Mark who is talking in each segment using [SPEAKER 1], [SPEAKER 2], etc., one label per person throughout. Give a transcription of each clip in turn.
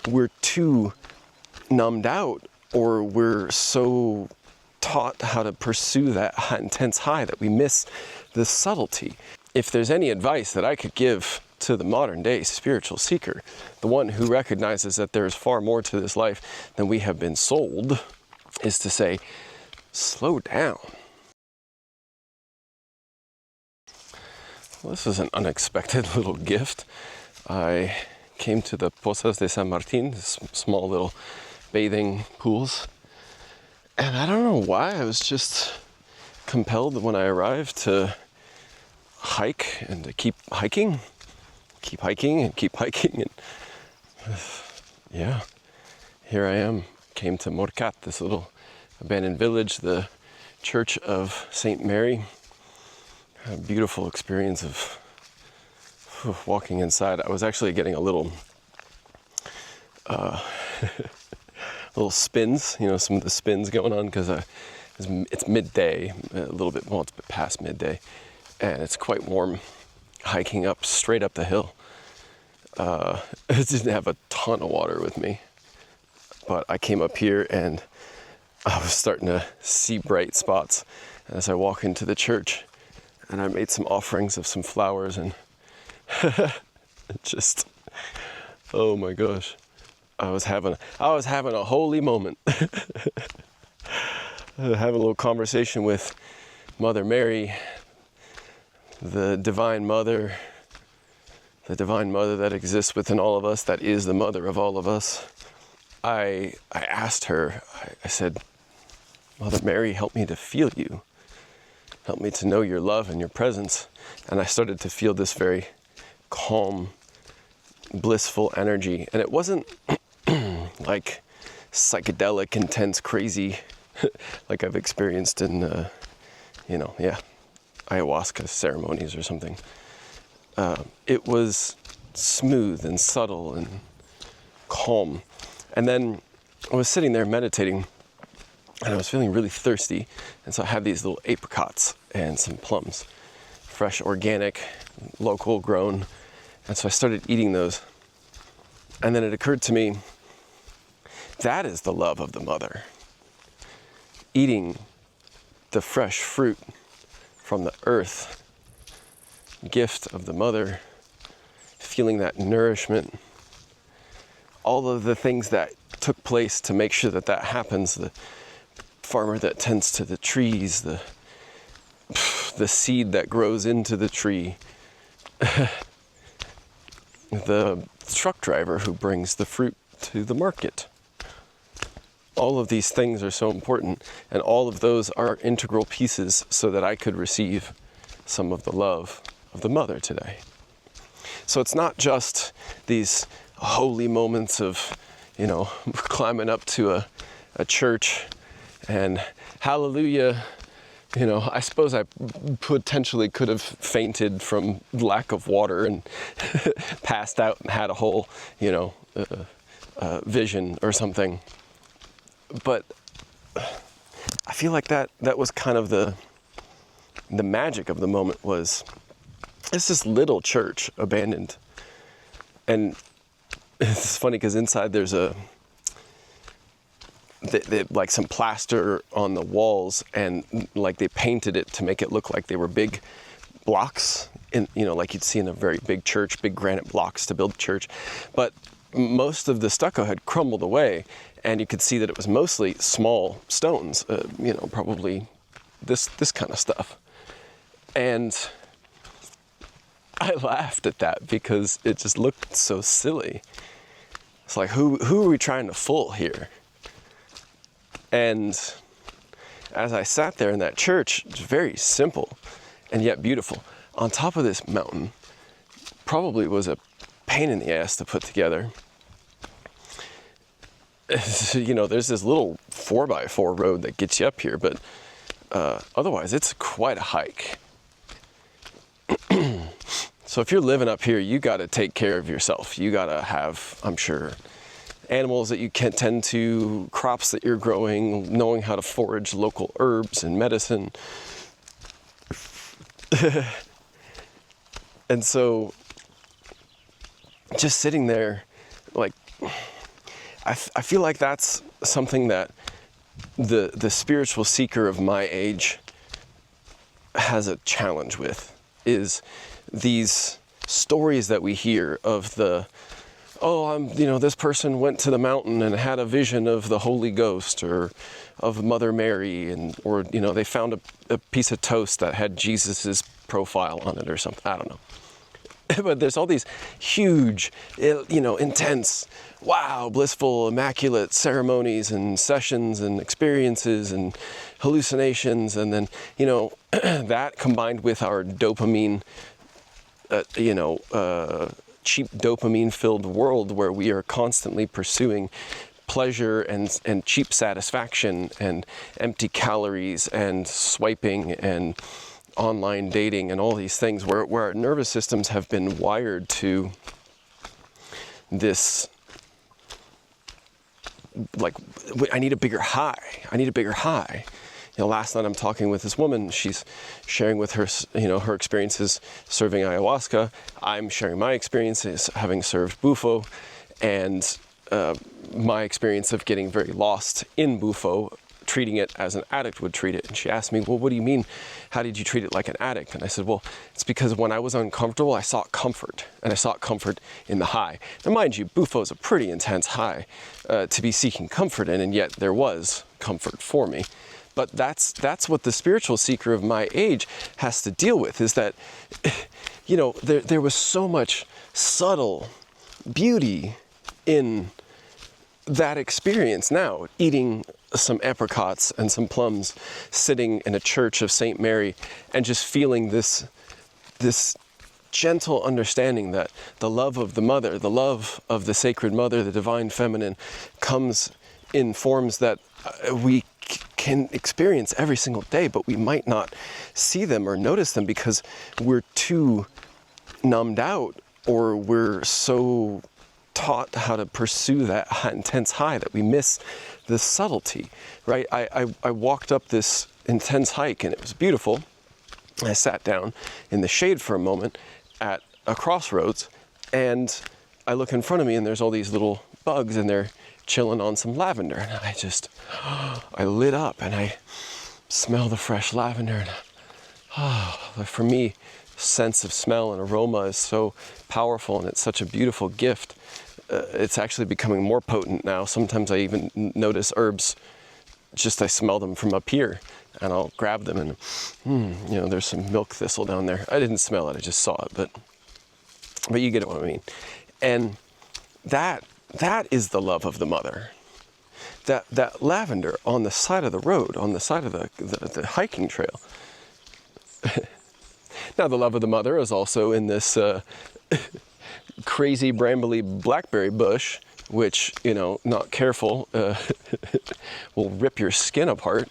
[SPEAKER 1] we're too numbed out, or we're so taught how to pursue that intense high that we miss the subtlety. If there's any advice that I could give to the modern day spiritual seeker, the one who recognizes that there's far more to this life than we have been sold, is to say, slow down. Well, this is an unexpected little gift. I came to the Pozas de San Martín, small little bathing pools, and I don't know why, I was just compelled when I arrived to hike and to keep hiking and yeah, here I am. Came to Morcat, this little abandoned village, the Church of St. Mary. A beautiful experience of walking inside. I was actually getting a little little spins, some of the spins going on, because it's midday, a little bit, well, it's a bit past midday, and it's quite warm hiking up, straight up the hill. I didn't have a ton of water with me, but I came up here and I was starting to see bright spots as I walk into the church, and I made some offerings of some flowers, and just, oh my gosh, I was having a holy moment. Having a little conversation with Mother Mary, the Divine Mother that exists within all of us, that is the mother of all of us. I asked her, I said, Mother Mary, help me to feel you. Help me to know your love and your presence. And I started to feel this very calm, blissful energy. And it wasn't like psychedelic, intense, crazy, like I've experienced in, ayahuasca ceremonies or something. It was smooth and subtle and calm. And then I was sitting there meditating, and I was feeling really thirsty. And so I had these little apricots and some plums, fresh, organic, local grown. And so I started eating those. And then it occurred to me, that is the love of the mother. Eating the fresh fruit from the earth, gift of the mother, feeling that nourishment, all of the things that took place to make sure that happens, the farmer that tends to the trees, the seed that grows into the tree, the truck driver who brings the fruit to the market. All of these things are so important, and all of those are integral pieces so that I could receive some of the love of the mother today. So it's not just these holy moments of, climbing up to a church and hallelujah. I suppose I potentially could have fainted from lack of water and passed out and had a whole, vision or something. But I feel like that was kind of the magic of the moment. Was it's this little church abandoned, and it's funny because inside there's like some plaster on the walls, and like they painted it to make it look like they were big blocks in, like you'd see in a very big church, big granite blocks to build a church. But most of the stucco had crumbled away, and you could see that it was mostly small stones, probably this kind of stuff. And I laughed at that because it just looked so silly. It's like, who are we trying to fool here? And as I sat there in that church, it's very simple and yet beautiful. On top of this mountain, probably was a pain in the ass to put together. There's this little 4x4 road that gets you up here, but otherwise it's quite a hike. So if you're living up here, you got to take care of yourself. You got to have, I'm sure, animals that you can tend to, crops that you're growing, knowing how to forage local herbs and medicine. And so just sitting there, like, I feel like that's something that the spiritual seeker of my age has a challenge with, is these stories that we hear of this person went to the mountain and had a vision of the Holy Ghost or of Mother Mary, or they found a piece of toast that had Jesus's profile on it or something. I don't know. But there's all these huge, intense, wow, blissful, immaculate ceremonies and sessions and experiences and hallucinations. And then, that combined with our dopamine, cheap dopamine-filled world where we are constantly pursuing pleasure and cheap satisfaction and empty calories and swiping and online dating and all these things, where our nervous systems have been wired to this, like, I need a bigger high. Last night I'm talking with this woman. She's sharing with her, her experiences serving ayahuasca. I'm sharing my experiences having served bufo, and my experience of getting very lost in bufo, treating it as an addict would treat it. And she asked me, well, what do you mean? How did you treat it like an addict? And I said, well, it's because when I was uncomfortable, I sought comfort, and I sought comfort in the high. Now, mind you, bufo is a pretty intense high to be seeking comfort in, and yet there was comfort for me. But that's what the spiritual seeker of my age has to deal with, is that, there was so much subtle beauty in that experience. Now, eating some apricots and some plums, sitting in a church of St. Mary, and just feeling this gentle understanding that the love of the mother, the love of the sacred mother, the divine feminine, comes in forms that we can experience every single day, but we might not see them or notice them because we're too numbed out, or we're so taught how to pursue that intense high that we miss the subtlety, right? I walked up this intense hike and it was beautiful. I sat down in the shade for a moment at a crossroads, and I look in front of me and there's all these little bugs and they're chilling on some lavender, and I lit up and I smell the fresh lavender, and for me, sense of smell and aroma is so powerful, and it's such a beautiful gift. It's actually becoming more potent now. Sometimes I even notice herbs, I smell them from up here, and I'll grab them and, there's some milk thistle down there. I didn't smell it, I just saw it, but you get what I mean. And that is the love of the mother. That lavender on the side of the road, on the side of the hiking trail. Now, the love of the mother is also in this crazy brambly blackberry bush, which, not careful, will rip your skin apart.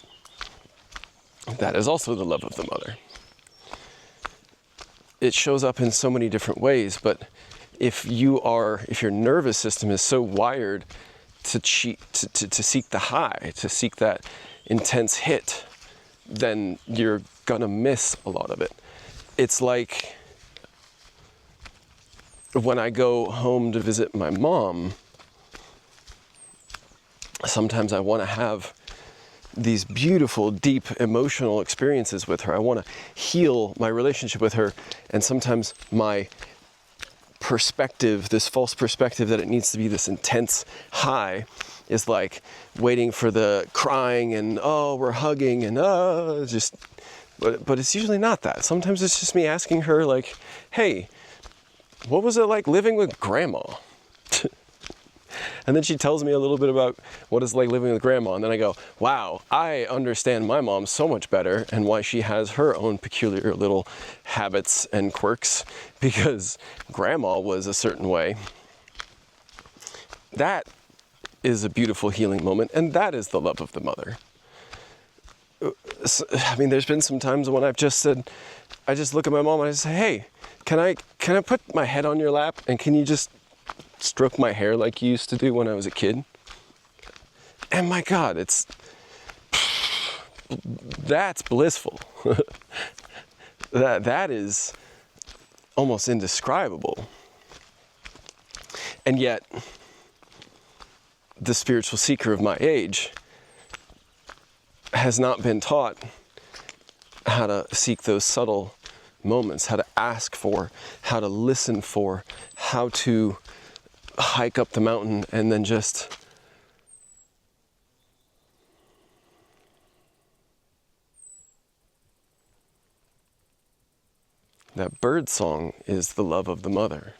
[SPEAKER 1] That is also the love of the mother. It shows up in so many different ways, but if your nervous system is so wired to seek the high, to seek that intense hit, then you're gonna miss a lot of it. It's like when I go home to visit my mom, sometimes I want to have these beautiful, deep emotional experiences with her. I want to heal my relationship with her, and sometimes my perspective, this false perspective that it needs to be this intense high, is like waiting for the crying and, oh, we're hugging and, oh, but it's usually not that. Sometimes it's just me asking her, like, hey, what was it like living with grandma? And then she tells me a little bit about what it's like living with grandma. And then I go, wow, I understand my mom so much better, and why she has her own peculiar little habits and quirks, because grandma was a certain way. That is a beautiful healing moment, and that is the love of the mother. I mean, there's been some times when I've just said, I just look at my mom and I say, hey, can I put my head on your lap, and can you just stroke my hair like you used to do when I was a kid? And my God, that's blissful. That is almost indescribable. And yet, the spiritual seeker of my age has not been taught how to seek those subtle moments, how to ask for, how to listen for, how to hike up the mountain and then just that bird song is the love of the mother.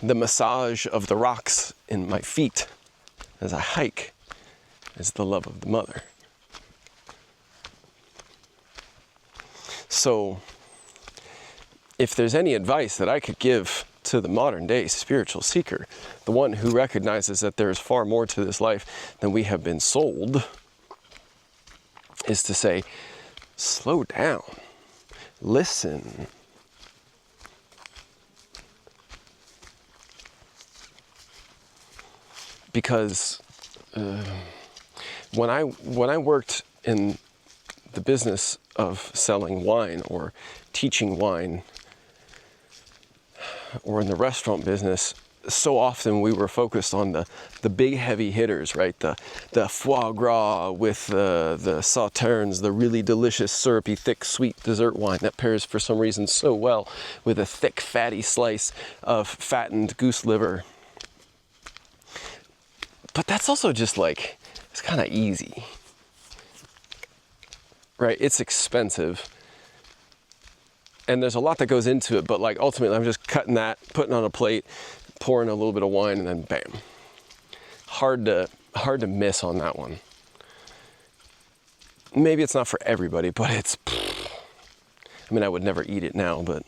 [SPEAKER 1] The massage of the rocks in my feet as I hike is the love of the mother. So, if there's any advice that I could give to the modern day spiritual seeker, the one who recognizes that there is far more to this life than we have been sold, is to say, slow down, listen. Because when I worked in the business of selling wine or teaching wine, or in the restaurant business, so often we were focused on the big heavy hitters, right? The foie gras with the sauternes, the really delicious, syrupy, thick, sweet dessert wine that pairs for some reason so well with a thick, fatty slice of fattened goose liver. But that's also just like, it's kind of easy, right? It's expensive. And there's a lot that goes into it, but like ultimately I'm just cutting that, putting on a plate, pouring a little bit of wine, and then bam. Hard to miss on that one. Maybe it's not for everybody, but it's, I mean, I would never eat it now, but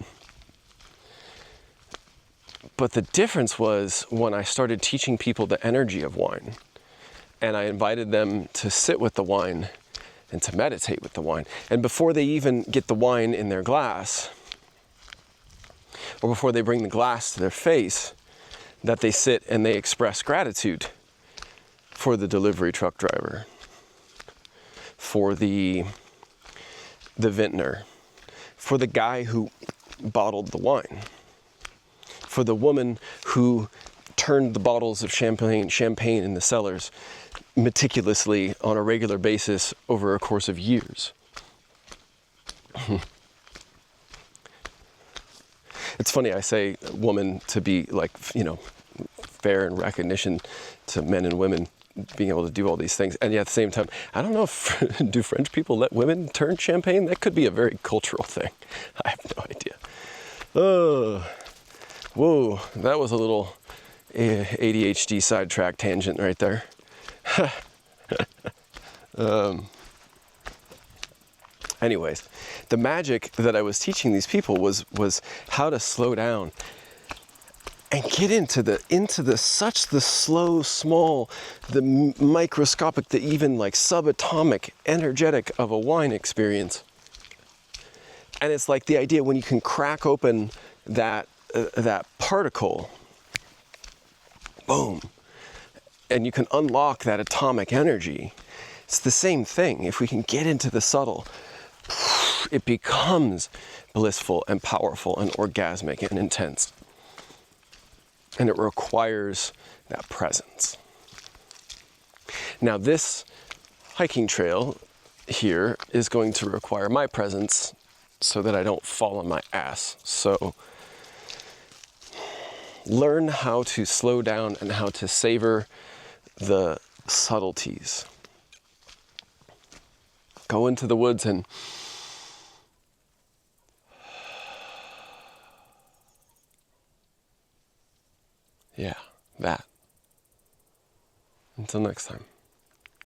[SPEAKER 1] the difference was when I started teaching people the energy of wine, and I invited them to sit with the wine and to meditate with the wine. And before they even get the wine in their glass, or before they bring the glass to their face, that they sit and they express gratitude for the delivery truck driver, for the vintner, for the guy who bottled the wine, for the woman who turned the bottles of champagne in the cellars meticulously on a regular basis over a course of years. It's funny, I say woman to be like, fair in recognition to men and women being able to do all these things. And yet at the same time, I don't know if, do French people let women turn champagne? That could be a very cultural thing. I have no idea. Oh, whoa, that was a little ADHD sidetrack tangent right there. Anyways, the magic that I was teaching these people was how to slow down and get into the slow, small, the microscopic, the even like subatomic, energetic of a wine experience. And it's like the idea when you can crack open that particle, boom, and you can unlock that atomic energy. It's the same thing. If we can get into the subtle, it becomes blissful and powerful and orgasmic and intense. And it requires that presence. Now this hiking trail here is going to require my presence so that I don't fall on my ass. So learn how to slow down and how to savor the subtleties. Go into the woods and yeah, that. Until next time.